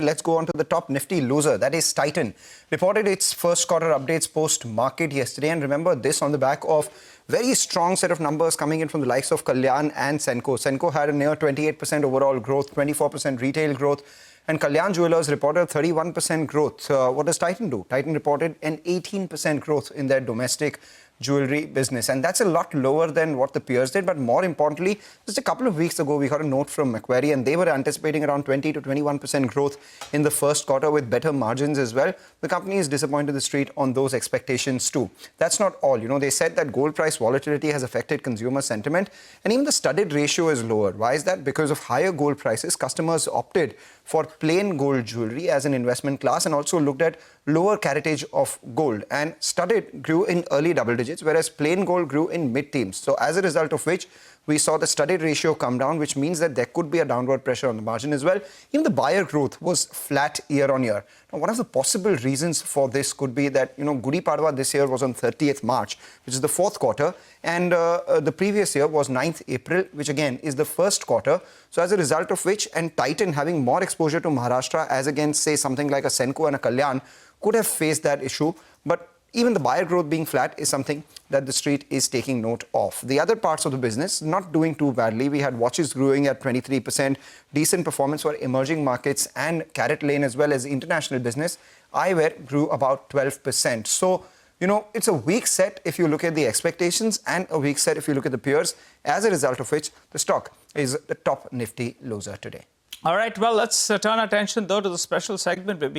Let's go on to the top Nifty loser, that is Titan. Reported its first quarter updates post-market yesterday, and remember this on the back of very strong set of numbers coming in from the likes of Kalyan and Senco. Senco had a near 28% overall growth, 24% retail growth, and Kalyan Jewellers reported 31% growth. What does Titan do? Titan reported an 18% growth in their domestic jewelry business, and that's a lot lower than what the peers did. But more importantly, just a couple of weeks ago we got a note from Macquarie, and they were anticipating around 20 to 21% growth in the first quarter with better margins as well. The company is disappointed the street on those expectations too. That's not all. They said that gold price volatility has affected consumer sentiment, and even the studded ratio is lower. Why is that? Because of higher gold prices, customers opted for plain gold jewelry as an investment class and also looked at lower caratage of gold, and studded grew in early double digits, whereas plain gold grew in mid-teens. So as a result of which, we saw the studded ratio come down, which means that there could be a downward pressure on the margin as well. Even the buyer growth was flat year on year. Now, one of the possible reasons for this could be that, Gudi Padwa this year was on 30th March, which is the fourth quarter, and the previous year was 9th April, which again is the first quarter. So as a result of which, and Titan having more exposure to Maharashtra as against, say, something like a Senco and a Kalyan, could have faced that issue. But even the buyer growth being flat is something that the street is taking note of. The other parts of the business not doing too badly. We had watches growing at 23%, decent performance for emerging markets and CaratLane as well as international business. Eyewear grew about 12%. So, it's a weak set if you look at the expectations and a weak set if you look at the peers, as a result of which the stock is the top Nifty loser today. All right, well, let's turn our attention though to the special segment where we